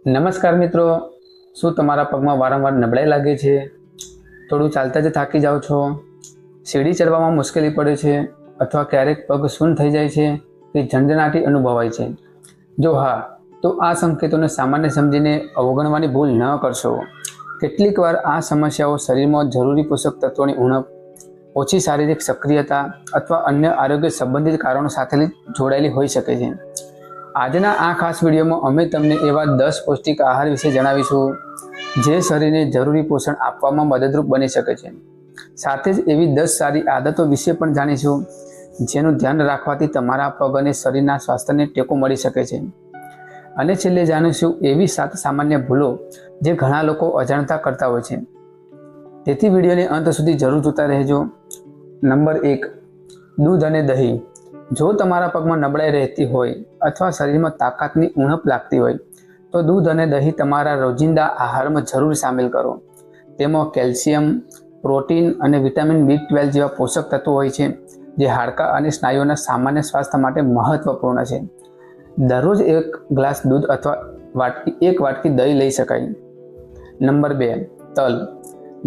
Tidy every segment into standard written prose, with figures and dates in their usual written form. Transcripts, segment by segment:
નમસ્કાર મિત્રો, શું તમારા પગમાં વારંવાર નબળાઈ લાગે છે? થોડું ચાલતા જ થાકી જાઓ છો? સીડી ચડવામાં મુશ્કેલી પડે છે અથવા ક્યારેક પગ શૂન થઈ જાય છે કે ઝંઝનાટી અનુભવાય છે? જો હા, તો આ સંકેતોને સામાન્ય સમજીને અવગણવાની ભૂલ ન કરશો. કેટલીક વાર આ સમસ્યાઓ શરીરમાં જરૂરી પોષક તત્વોની ઉણપ, ઓછી શારીરિક સક્રિયતા અથવા અન્ય આરોગ્ય સંબંધિત કારણો સાથે જોડાયેલી હોઈ શકે છે. આજના આ ખાસ વિડીયોમાં અમે તમને એવા 10 પૌષ્ટિક આહાર વિશે જણાવીશું જે શરીરને જરૂરી પોષણ આપવામાં મદદરૂપ બની શકે છે. સાથે જ એવી 10 સારી આદતો વિશે પણ જાણીશું જેનું ધ્યાન રાખવાથી તમારા પગ અને શરીરના સ્વાસ્થ્યને ટેકો મળી શકે છે. અને છેલ્લે જાણીશું એવી 7 સામાન્ય ભૂલો જે ઘણા લોકો અજાણતા કરતા હોય છે. તેથી વિડીયોને અંત સુધી જરૂર જોતા રહેજો. નંબર 1, દૂધ અને દહીં. જો તમારા પગમાં નબળાઈ રહેતી હોય અથવા શરીરમાં તાકાતની ઉણપ લાગતી હોય તો દૂધ અને દહીં તમારા રોજિંદા આહારમાં જરૂર સામેલ કરો. તેમાં કેલ્શિયમ, પ્રોટીન અને વિટામિન B12 જેવા પોષક તત્વો હોય છે જે હાડકાં અને સ્નાયુઓના સામાન્ય સ્વાસ્થ્ય માટે મહત્વપૂર્ણ છે. દરરોજ 1 ગ્લાસ દૂધ અથવા 1 વાટકી દહીં લઈ શકાય. નંબર 2, તલ.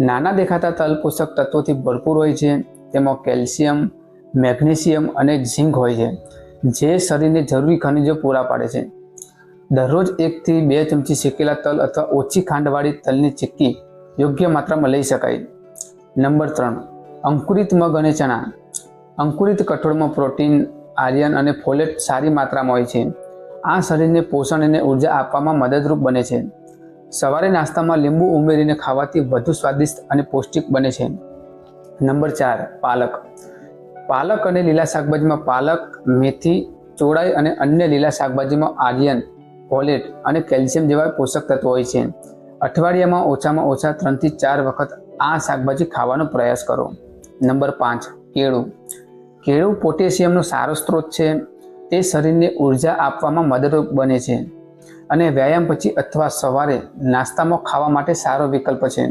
નાના દેખાતા તલ પોષક તત્વોથી ભરપૂર હોય છે. તેમાં કેલ્શિયમ, મેગ્નેશિયમ અને ઝીંક હોય છે જે શરીરને જરૂરી ખનિજો પૂરા પાડે છે. દરરોજ 1 થી 2 ચમચી શેકેલા તલ અથવા ઓછી ખાંડવાળી તલની ચીક્કી યોગ્ય માત્રામાં લઈ શકાય. નંબર 3, અંકુરિત મગ અને ચણા. અંકુરિત કઠોળમાં પ્રોટીન, આયર્ન અને ફોલેટ સારી માત્રામાં હોય છે. આ શરીરને પોષણ અને ઉર્જા આપવામાં મદદરૂપ બને છે. સવારે નાસ્તામાં લીંબુ ઉમેરીને ખાવાથી વધુ સ્વાદિષ્ટ અને પૌષ્ટિક બને છે. નંબર 4, પાલક. પાલક અને લીલા શાકભાજીમાં પાલક, મેથી, ચોળાઈ અને અન્ય લીલા શાકભાજીમાં આયર્ન, ફોલેટ અને કેલ્શિયમ જેવા પોષક તત્વો હોય છે. અઠવાડિયામાં ઓછામાં ઓછા 3 થી 4 વખત આ શાકભાજી ખાવાનો પ્રયાસ કરો. નંબર 5, કેળું. કેળું પોટેશિયમનો સારો સ્ત્રોત છે. તે શરીરને ઉર્જા આપવામાં મદદરૂપ બને છે અને વ્યાયામ પછી અથવા સવારે નાસ્તામાં ખાવા માટે સારો વિકલ્પ છે.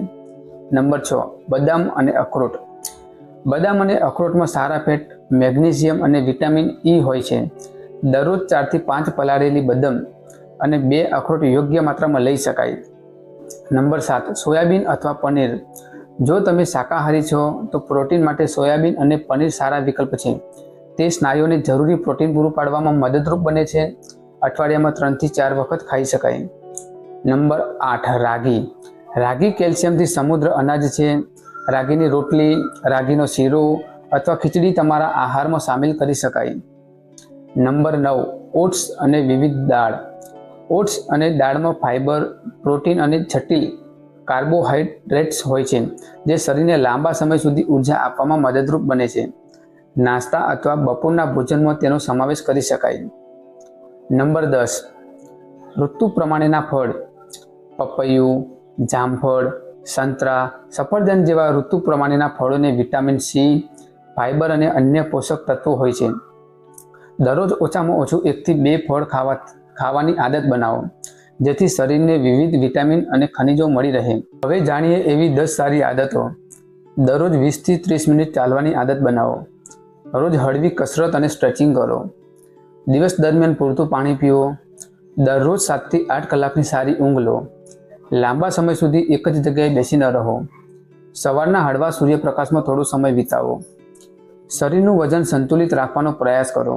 નંબર 6, બદામ અને અખરોટ. બદામ અને અખરોટમાં સારા ફેટ, મેગ્નેશિયમ અને વિટામિન E હોય છે. દરરોજ 4 થી 5 પલાળેલી બદામ અને 2 અખરોટ યોગ્ય માત્રામાં લઈ શકાય. નંબર 7, સોયાબીન અથવા પનીર. જો તમે શાકાહારી છો તો પ્રોટીન માટે સોયાબીન અને પનીર સારા વિકલ્પ છે. તે સ્નાયુઓને જરૂરી પ્રોટીન પૂરું પાડવામાં મદદરૂપ બને છે. અઠવાડિયામાં 3 થી 4 વખત ખાઈ શકાય. નંબર 8, રાગી. રાગી કેલ્શિયમથી સમૃદ્ધ અનાજ છે. રાગીની રોટલી, રાગીનો શીરો અથવા ખીચડી તમારા આહારમાં સામેલ કરી શકાય. નંબર 9, ઓટ્સ અને વિવિધ દાળ. ઓટ્સ અને દાળમાં ફાઇબર, પ્રોટીન અને જટિલ કાર્બોહાઈડ્રેટ્સ હોય છે જે શરીરને લાંબા સમય સુધી ઉર્જા આપવામાં મદદરૂપ બને છે. નાસ્તા અથવા બપોરના ભોજનમાં તેનો સમાવેશ કરી શકાય. નંબર 10, ઋતુ પ્રમાણેના ફળ. પપૈયું, જામફળ, સંતરા, સફરજન જેવા ઋતુ પ્રમાણેના ફળોને વિટામિન C, ફાઇબર અને અન્ય પોષક તત્વો હોય છે. દરરોજ ઓછામાં ઓછું 1 થી 2 ફળ ખાવાની આદત બનાવો જેથી શરીરને વિવિધ વિટામિન અને ખનિજો મળી રહે. હવે જાણીએ એવી 10 સારી આદતો. દરરોજ 20 થી 30 મિનિટ ચાલવાની આદત બનાવો. રોજ હળવી કસરત અને સ્ટ્રેચિંગ કરો. દિવસ દરમિયાન પૂરતું પાણી પીવો. દરરોજ 7 થી 8 કલાકની સારી ઊંઘ લો. લાંબા સમય સુધી એક જ જગ્યાએ બેસી ન રહો. સવારના હળવા સૂર્યપ્રકાશમાં થોડો સમય વિતાવો. શરીરનું વજન સંતુલિત રાખવાનો પ્રયાસ કરો.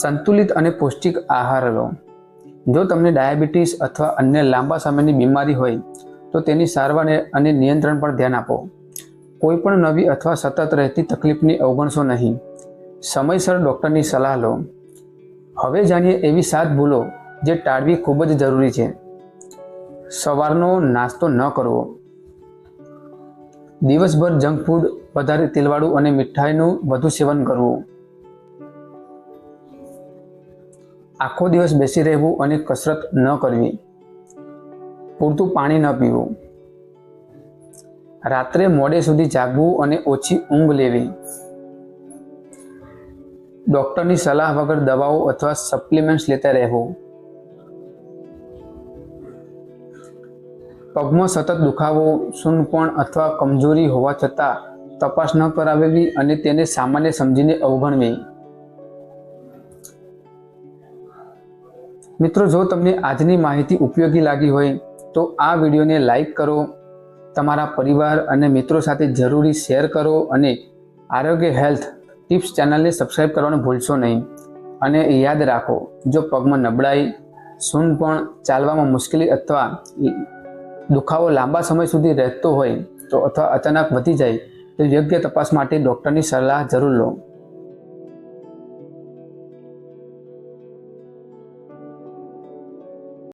સંતુલિત અને પૌષ્ટિક આહાર લો. જો તમને ડાયાબિટીસ અથવા અન્ય લાંબા સમયની બીમારી હોય તો તેની સારવાર અને નિયંત્રણ પર ધ્યાન આપો. કોઈ પણ નવી અથવા સતત રહેતી તકલીફની અવગણશો નહીં. સમયસર ડૉક્ટરની સલાહ લો. હવે જાણીએ એવી 7 ભૂલો જે ટાળવી ખૂબ જ જરૂરી છે. સવારનો નાસ્તો ન કરવો. દિવસભર જંક ફૂડ, વધારે તેલવાળું અને મીઠાઈનું વધુ સેવન કરવું. આખો દિવસ બેસી રહેવું અને કસરત ન કરવી. પૂરતું પાણી ન પીવું. રાત્રે મોડે સુધી જાગવું અને ઓછી ઊંઘ લેવી. ડૉક્ટરની સલાહ વગર દવાઓ અથવા સપ્લિમેન્ટ્સ લેતા રહેવું. પગમાં સતત દુખાવો, સૂનપણ અથવા કમજોરી હોવા છતાં તપાસ ન કરાવવી અને તેને સામાન્ય સમજીને અવગણવી. મિત્રો, જો તમને આજની માહિતી ઉપયોગી લાગી હોય તો આ વિડીયોને લાઈક કરો, તમારા પરિવાર અને મિત્રો સાથે જરૂરી શેર કરો અને આરોગ્ય હેલ્થ ટિપ્સ ચેનલને સબસ્ક્રાઈબ કરવાનું ભૂલશો નહીં. અને યાદ રાખો, જો પગમાં નબળાઈ, સૂનપણ, ચાલવામાં મુશ્કેલી અથવા દુખાવો લાંબા સમય સુધી રહેતો હોય તો અથવા અચાનક વધી જાય તો યોગ્ય તપાસ માટે ડૉક્ટરની સલાહ જરૂર લો.